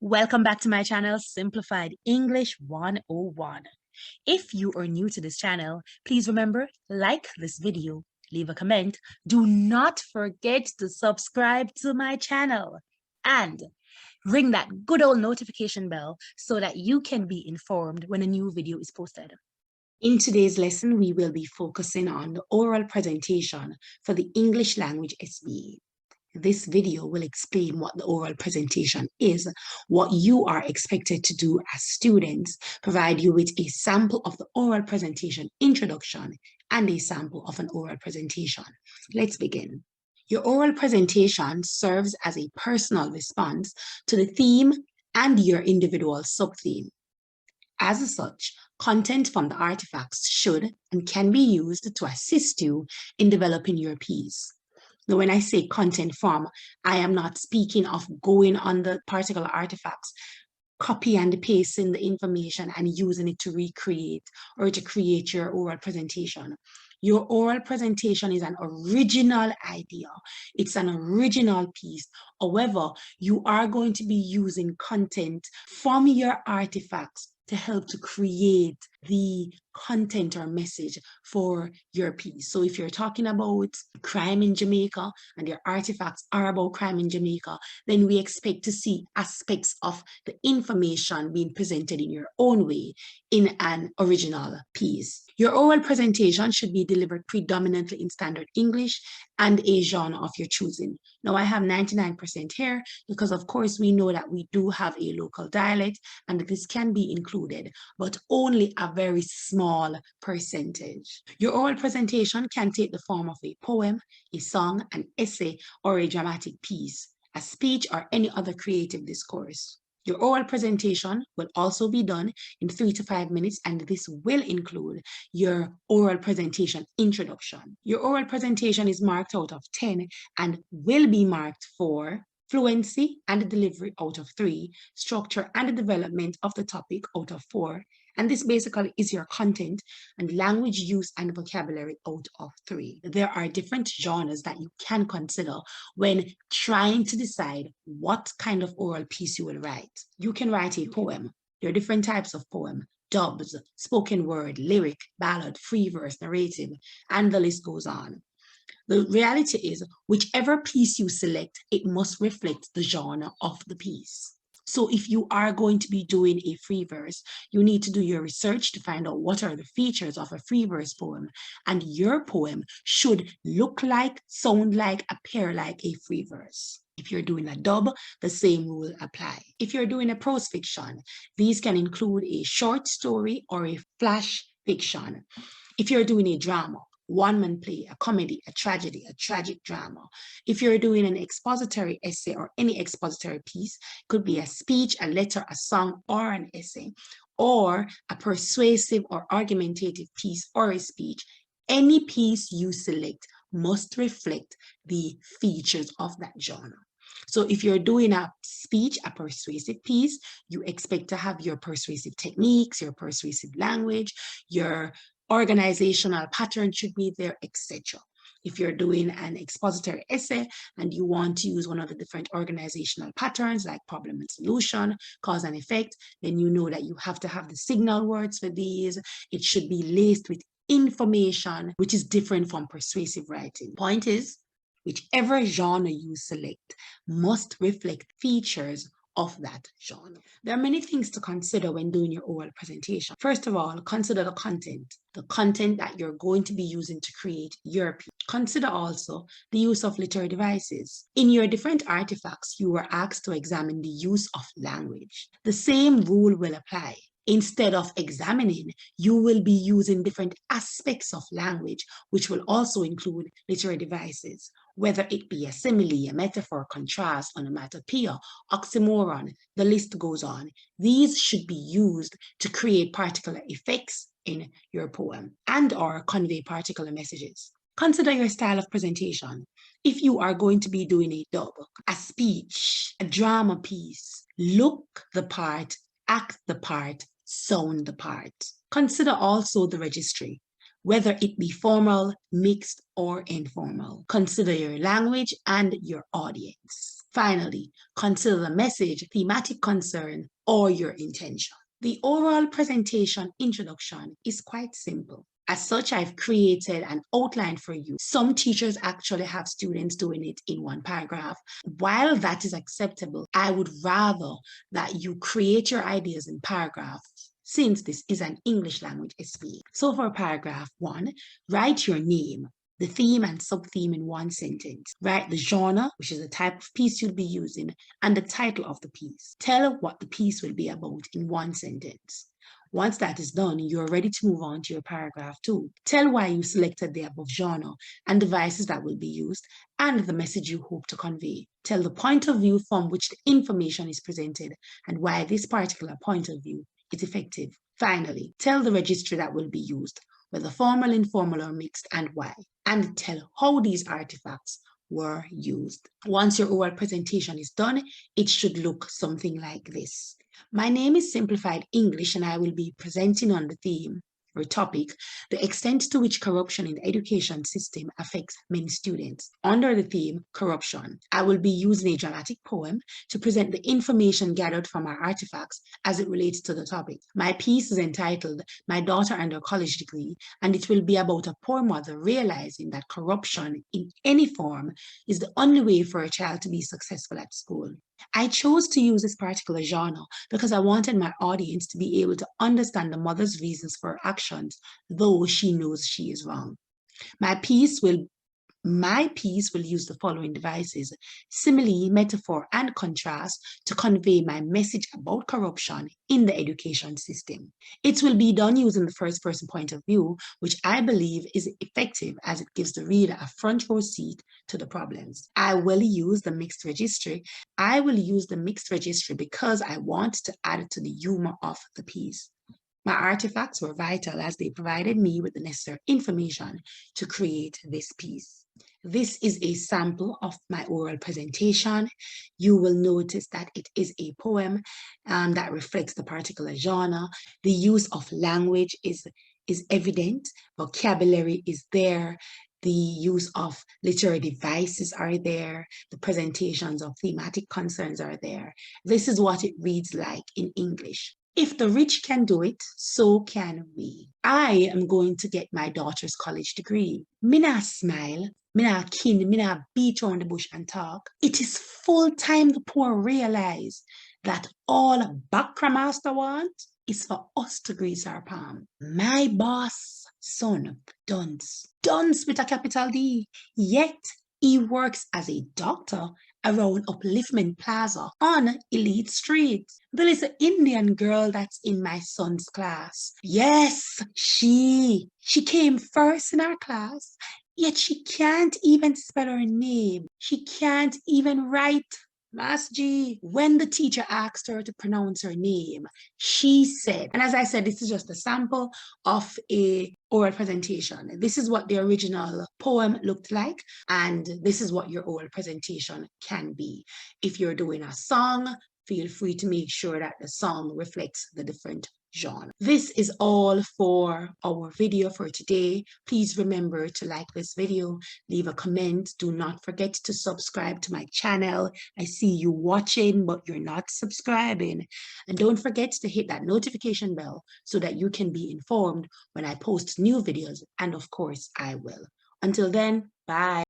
Welcome back to my channel, Simplified English 101. If you are new to this channel, please remember, like this video, leave a comment. Do not forget to subscribe to my channel and ring that good old notification bell so that you can be informed when a new video is posted. In today's lesson, we will be focusing on the oral presentation for the English Language SBA. This video will explain what the oral presentation is, what you are expected to do as students, provide you with a sample of the oral presentation introduction, and a sample of an oral presentation. Let's begin. Your oral presentation serves as a personal response to the theme and your individual sub-theme. As such, content from the artifacts should and can be used to assist you in developing your piece. Now, when I say content from, I am not speaking of going on the particular artifacts, copy and pasting the information and using it to recreate or to create your oral presentation. Your oral presentation is an original idea. It's an original piece. However, you are going to be using content from your artifacts to help to create the content or message for your piece. So if you're talking about crime in Jamaica and your artifacts are about crime in Jamaica, then we expect to see aspects of the information being presented in your own way in an original piece. Your oral presentation should be delivered predominantly in standard English and a genre of your choosing. Now I have 99% here because of course we know that we do have a local dialect and this can be included, but only a very small percentage. Your oral presentation can take the form of a poem, a song, an essay, or a dramatic piece, a speech, or any other creative discourse. Your oral presentation will also be done in 3 to 5 minutes, and this will include your oral presentation introduction. Your oral presentation is marked out of 10 and will be marked for fluency and delivery out of 3, structure and the development of the topic out of 4, and this basically is your content and language use and vocabulary out of 3. There are different genres that you can consider when trying to decide what kind of oral piece you will write. You can write a poem. There are different types of poem: dubs, spoken word, lyric, ballad, free verse, narrative, and the list goes on. The reality is, whichever piece you select, it must reflect the genre of the piece. So if you are going to be doing a free verse, you need to do your research to find out what are the features of a free verse poem. And your poem should look like, sound like, appear like a free verse. If you're doing a dub, the same rule apply. If you're doing a prose fiction, these can include a short story or a flash fiction. If you're doing a drama, one-man play, a comedy, a tragedy, a tragic drama. If you're doing an expository essay or any expository piece, could be a speech, a letter, a song, or an essay, or a persuasive or argumentative piece or a speech, any piece you select must reflect the features of that genre. So if you're doing a speech, a persuasive piece, you expect to have your persuasive techniques, your persuasive language, your organizational pattern should be there, etc. If you're doing an expository essay and you want to use one of the different organizational patterns like problem and solution, cause and effect, then you know that you have to have the signal words for these. It should be laced with information, which is different from persuasive writing. Point is, whichever genre you select must reflect features of that genre. There are many things to consider when doing your oral presentation. First of all, consider the content that you're going to be using to create your piece. Consider also the use of literary devices. In your different artifacts, you were asked to examine the use of language. The same rule will apply. Instead of examining, you will be using different aspects of language, which will also include literary devices, whether it be a simile, a metaphor, contrast, onomatopoeia, oxymoron, the list goes on. These should be used to create particular effects in your poem and or convey particular messages. Consider your style of presentation. If you are going to be doing a dub, a speech, a drama piece, look the part, act the part, sound the part. Consider also the registry, whether it be formal, mixed, or informal. Consider your language and your audience. Finally, consider the message, thematic concern, or your intention. The overall presentation introduction is quite simple. As such, I've created an outline for you. Some teachers actually have students doing it in one paragraph. While that is acceptable, I would rather that you create your ideas in paragraphs, since this is an English language SBA. So for paragraph 1, write your name, the theme and sub-theme in one sentence. Write the genre, which is the type of piece you'll be using, and the title of the piece. Tell what the piece will be about in one sentence. Once that is done, you're ready to move on to your paragraph 2. Tell why you selected the above genre and devices that will be used and the message you hope to convey. Tell the point of view from which the information is presented and why this particular point of view is effective. Finally, tell the registry that will be used, whether formal, informal, or mixed, and why. And tell how these artifacts were used. Once your oral presentation is done, it should look something like this. My name is Simplified English, and I will be presenting on the theme or topic, the extent to which corruption in the education system affects many students. Under the theme, corruption, I will be using a dramatic poem to present the information gathered from our artifacts as it relates to the topic. My piece is entitled, My Daughter and Her College Degree, and it will be about a poor mother realizing that corruption in any form is the only way for a child to be successful at school. I chose to use this particular genre because I wanted my audience to be able to understand the mother's reasons for her actions, though she knows she is wrong. My piece will use the following devices: simile, metaphor, and contrast to convey my message about corruption in the education system. It will be done using the first-person point of view, which I believe is effective as it gives the reader a front row seat to the problems. I will use the mixed registry. I will use the mixed registry because I want to add to the humor of the piece. My artifacts were vital as they provided me with the necessary information to create this piece. This is a sample of my oral presentation. You will notice that it is a poem that reflects the particular genre. The use of language is evident. Vocabulary is there. The use of literary devices are there. The presentations of thematic concerns are there. This is what it reads like in English. If the rich can do it, so can we. I am going to get my daughter's college degree. Me nah smile, me nah kin, me nah beat around the bush and talk. It is full time the poor realize that all Bakra Master want is for us to grease our palm. My boss, son, dunce with a capital D, yet he works as a doctor around Upliftment Plaza on Elite Street. The little Indian girl that's in my son's class. Yes, she came first in our class, yet she can't even spell her name. She can't even write. Mas G, when the teacher asked her to pronounce her name, she said, and as I said, this is just a sample of a oral presentation. This is what the original poem looked like, and this is what your oral presentation can be. If you're doing a song, feel free to make sure that the song reflects the different genre. This is all for our video for today. Please remember to like this video, leave a comment. Do not forget to subscribe to my channel. I see you watching, but you're not subscribing. And don't forget to hit that notification bell so that you can be informed when I post new videos. And of course, I will. Until then, bye.